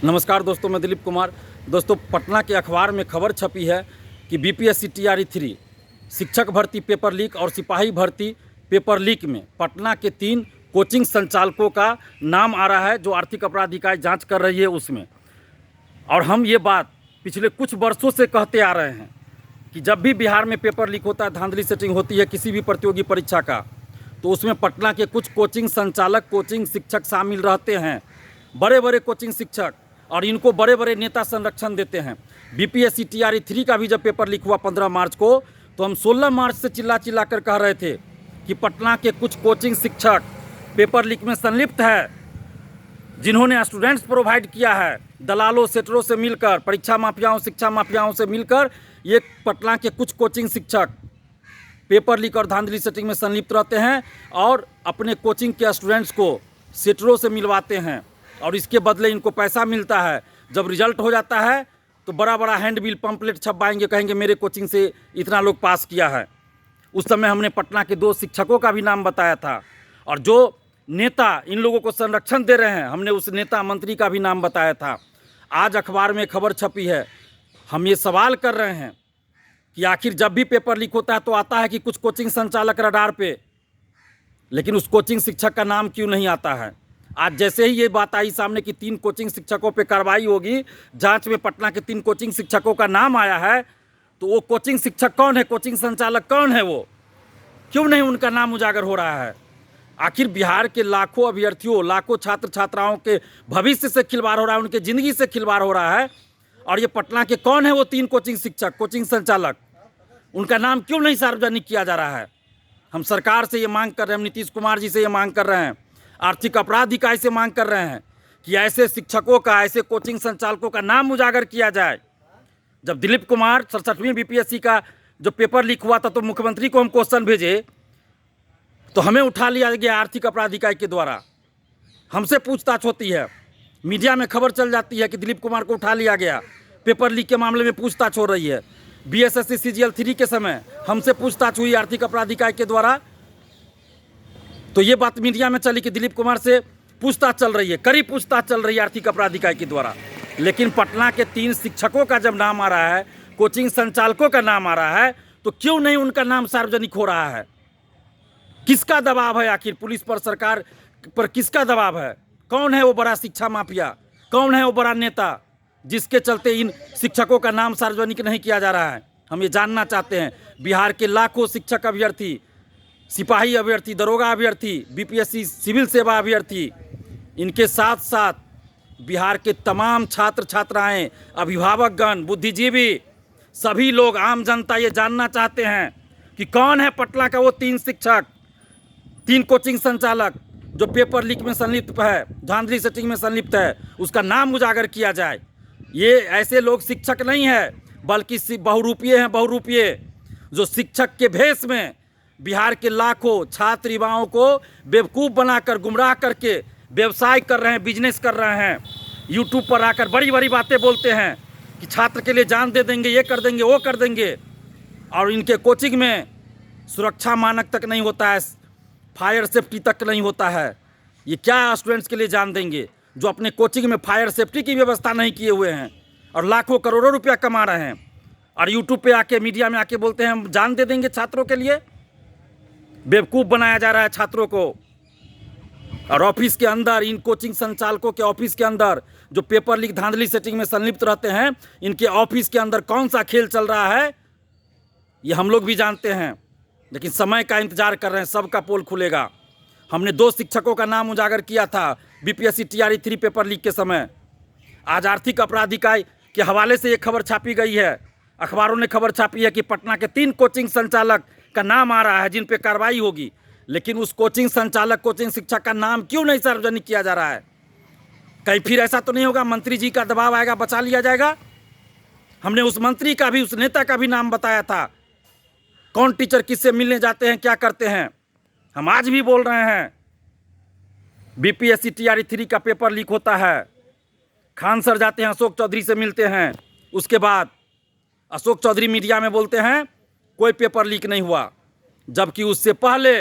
नमस्कार दोस्तों, मैं दिलीप कुमार। दोस्तों, पटना के अखबार में खबर छपी है कि बीपीएससी टीआरई 3 शिक्षक भर्ती पेपर लीक और सिपाही भर्ती पेपर लीक में पटना के 3 कोचिंग संचालकों का नाम आ रहा है, जो आर्थिक अपराध इकाई जांच कर रही है उसमें। और हम ये बात पिछले कुछ वर्षों से कहते आ रहे हैं कि जब भी बिहार में पेपर लीक होता है, धांधली सेटिंग होती है किसी भी प्रतियोगी परीक्षा का, तो उसमें पटना के कुछ कोचिंग संचालक, कोचिंग शिक्षक शामिल रहते हैं, बड़े बड़े कोचिंग शिक्षक, और इनको बड़े बड़े नेता संरक्षण देते हैं। बीपीएससी टीआरई 3 का भी जब पेपर लीक हुआ 15 मार्च को, तो हम 16 मार्च से चिल्ला चिल्ला कर कह रहे थे कि पटना के कुछ कोचिंग शिक्षक पेपर लीक में संलिप्त है, जिन्होंने स्टूडेंट्स प्रोवाइड किया है, दलालों सेटरों से मिलकर, परीक्षा माफियाओं, शिक्षा माफियाओं से मिलकर ये पटना के कुछ कोचिंग शिक्षक पेपर लीक और धांधली सेटिंग में संलिप्त रहते हैं और अपने कोचिंग के स्टूडेंट्स को सेटरों से मिलवाते हैं, और इसके बदले इनको पैसा मिलता है। जब रिजल्ट हो जाता है तो बड़ा बड़ा हैंडबिल पंपलेट छपवाएंगे, कहेंगे मेरे कोचिंग से इतना लोग पास किया है। उस समय हमने पटना के 2 शिक्षकों का भी नाम बताया था, और जो नेता इन लोगों को संरक्षण दे रहे हैं, हमने उस नेता मंत्री का भी नाम बताया था। आज अखबार में खबर छपी है। हम ये सवाल कर रहे हैं कि आखिर जब भी पेपर लीक होता है तो आता है कि कुछ कोचिंग संचालक रडार पे, लेकिन उस कोचिंग शिक्षक का नाम क्यों नहीं आता है? आज जैसे ही ये बात आई सामने कि 3 कोचिंग शिक्षकों पे कार्रवाई होगी, जांच में पटना के 3 कोचिंग शिक्षकों का नाम आया है, तो वो कोचिंग शिक्षक कौन है, कोचिंग संचालक कौन है, वो क्यों नहीं उनका नाम उजागर हो रहा है? आखिर बिहार के लाखों अभ्यर्थियों, लाखों छात्र छात्राओं के भविष्य से खिलवाड़ हो रहा है, उनके ज़िंदगी से खिलवाड़ हो रहा है, और ये पटना के कौन है वो 3 कोचिंग शिक्षक, कोचिंग संचालक, उनका नाम क्यों नहीं सार्वजनिक किया जा रहा है? हम सरकार से ये मांग कर रहे हैं, हम नीतीश कुमार जी से ये मांग कर रहे हैं, आर्थिक अपराध इकाई से मांग कर रहे हैं कि ऐसे शिक्षकों का, ऐसे कोचिंग संचालकों का नाम उजागर किया जाए। जब दिलीप कुमार 67वीं बीपीएससी का जो पेपर लीक हुआ था, तो मुख्यमंत्री को हम क्वेश्चन भेजे, तो हमें उठा लिया गया आर्थिक अपराध इकाई के द्वारा। हमसे पूछताछ होती है, मीडिया में खबर चल जाती है कि दिलीप कुमार को उठा लिया गया, पेपर लीक के मामले में पूछताछ हो रही है। बीएसएससी सीजीएल 3 के समय हमसे पूछताछ हुई आर्थिक अपराध इकाई के द्वारा, तो ये बात मीडिया में चली कि दिलीप कुमार से पूछताछ चल रही है, कड़ी पूछताछ चल रही है आर्थिक अपराध इकाई के द्वारा। लेकिन पटना के 3 शिक्षकों का जब नाम आ रहा है, कोचिंग संचालकों का नाम आ रहा है, तो क्यों नहीं उनका नाम सार्वजनिक हो रहा है? किसका दबाव है आखिर? पुलिस पर, सरकार पर किसका दबाव है? कौन है वो बड़ा शिक्षा माफिया? कौन है वो बड़ा नेता जिसके चलते इन शिक्षकों का नाम सार्वजनिक नहीं किया जा रहा है? हम ये जानना चाहते हैं। बिहार के लाखों शिक्षक अभ्यर्थी, सिपाही अभ्यर्थी, दरोगा अभ्यर्थी, बीपीएससी सिविल सेवा अभ्यर्थी, इनके साथ साथ बिहार के तमाम छात्र छात्राएं, अभिभावकगण, बुद्धिजीवी, सभी लोग, आम जनता ये जानना चाहते हैं कि कौन है पटना का वो 3 शिक्षक, 3 कोचिंग संचालक जो पेपर लीक में संलिप्त है, धांधली सेटिंग में संलिप्त है, उसका नाम उजागर किया जाए। ये ऐसे लोग शिक्षक नहीं है, बल्कि बहुरूपिये हैं, बहुरूपिये, जो शिक्षक के भेष में बिहार के लाखों छात्र युवाओं को बेवकूफ़ बनाकर, गुमराह करके व्यवसाय कर रहे हैं, बिजनेस कर रहे हैं। यूट्यूब पर आकर बड़ी बड़ी बातें बोलते हैं कि छात्र के लिए जान दे देंगे, ये कर देंगे, वो कर देंगे, और इनके कोचिंग में सुरक्षा मानक तक नहीं होता है, फायर सेफ्टी तक नहीं होता है। ये क्या स्टूडेंट्स के लिए जान देंगे जो अपने कोचिंग में फायर सेफ्टी की व्यवस्था नहीं किए हुए हैं और लाखों करोड़ों रुपया कमा रहे हैं, और यूट्यूब पे आके, मीडिया में आके बोलते हैं हम जान दे देंगे छात्रों के लिए। बेवकूफ़ बनाया जा रहा है छात्रों को। और ऑफिस के अंदर, इन कोचिंग संचालकों के ऑफिस के अंदर जो पेपर लीक, धांधली सेटिंग में संलिप्त रहते हैं, इनके ऑफिस के अंदर कौन सा खेल चल रहा है ये हम लोग भी जानते हैं। लेकिन समय का इंतजार कर रहे हैं, सबका पोल खुलेगा। हमने 2 शिक्षकों का नाम उजागर किया था बीपीएससी टीआरई 3 पेपर लीक के समय। आज आर्थिक अपराध इकाई के हवाले से ये खबर छापी गई है, अखबारों ने खबर छापी है कि पटना के 3 कोचिंग संचालक का नाम आ रहा है जिन पे कार्रवाई होगी, लेकिन उस कोचिंग संचालक, कोचिंग शिक्षक का नाम क्यों नहीं सार्वजनिक किया जा रहा है? कहीं फिर ऐसा तो नहीं होगा मंत्री जी का दबाव आएगा, बचा लिया जाएगा? हमने उस मंत्री का भी, उस नेता का भी नाम बताया था, कौन टीचर किससे मिलने जाते हैं, क्या करते हैं। हम आज भी बोल रहे हैं, बीपीएससी टीआरई 3 का पेपर लीक होता है, खान सर जाते हैं, अशोक चौधरी से मिलते हैं, उसके बाद अशोक चौधरी मीडिया में बोलते हैं कोई पेपर लीक नहीं हुआ, जबकि उससे पहले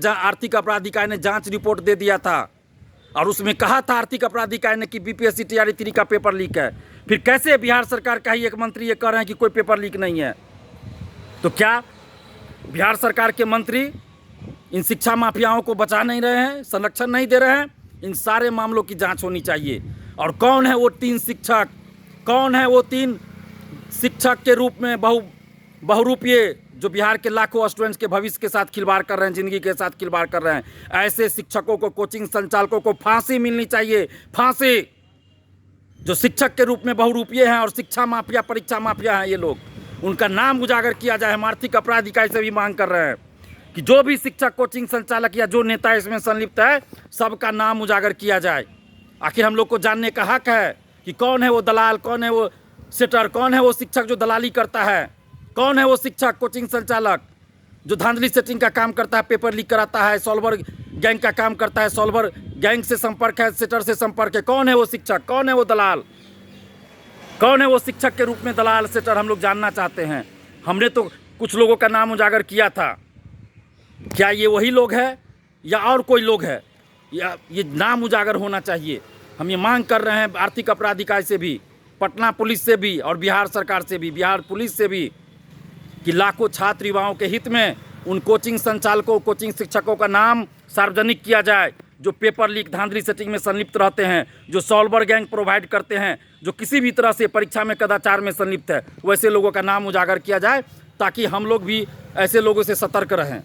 आर्थिक अपराध इकाई ने जांच रिपोर्ट दे दिया था और उसमें कहा था आर्थिक अपराध इकाई ने कि बीपीएससी टीआरई 3 का पेपर लीक है। फिर कैसे बिहार सरकार का ही एक मंत्री ये कह रहे हैं कि कोई पेपर लीक नहीं है? तो क्या बिहार सरकार के मंत्री इन शिक्षा माफियाओं को बचा नहीं रहे हैं, संरक्षण नहीं दे रहे हैं? इन सारे मामलों की जांच होनी चाहिए। और कौन है वो 3 शिक्षक, कौन है वो 3 शिक्षक के रूप में बहुरूपीय जो बिहार के लाखों स्टूडेंट्स के भविष्य के साथ खिलवाड़ कर रहे हैं, जिंदगी के साथ खिलवाड़ कर रहे हैं? ऐसे शिक्षकों को, कोचिंग संचालकों को फांसी मिलनी चाहिए, फांसी। जो शिक्षक के रूप में बहुरूपीय हैं और शिक्षा माफिया, परीक्षा माफिया हैं ये लोग, उनका नाम उजागर किया जाए। हम आर्थिक अपराध इकाई से भी मांग कर रहे हैं कि जो भी शिक्षक, कोचिंग संचालक या जो नेता इसमें संलिप्त है, सबका नाम उजागर किया जाए। आखिर हम लोग को जानने का हक है कि कौन है वो दलाल, कौन है वो सेटर, कौन है वो शिक्षक जो दलाली करता है, कौन है वो शिक्षक, कोचिंग संचालक जो धांधली सेटिंग का काम करता है, पेपर लीक कराता है, सॉल्वर गैंग का काम करता है, सॉल्वर गैंग से संपर्क है, सेटर से संपर्क है। कौन है वो शिक्षक, कौन है वो दलाल, कौन है वो शिक्षक के रूप में दलाल, सेटर? हम लोग जानना चाहते हैं। हमने तो कुछ लोगों का नाम उजागर किया था, क्या ये वही लोग हैं या और कोई लोग है? या ये नाम उजागर होना चाहिए। हम ये मांग कर रहे हैं आर्थिक अपराध इकाई से भी, पटना पुलिस से भी और बिहार सरकार से भी, बिहार पुलिस से भी, कि लाखों छात्र युवाओं के हित में उन कोचिंग संचालकों, कोचिंग शिक्षकों का नाम सार्वजनिक किया जाए जो पेपर लीक, धांधली सेटिंग में संलिप्त रहते हैं, जो सॉल्वर गैंग प्रोवाइड करते हैं, जो किसी भी तरह से परीक्षा में कदाचार में संलिप्त है। वैसे लोगों का नाम उजागर किया जाए ताकि हम लोग भी ऐसे लोगों से सतर्क रहें।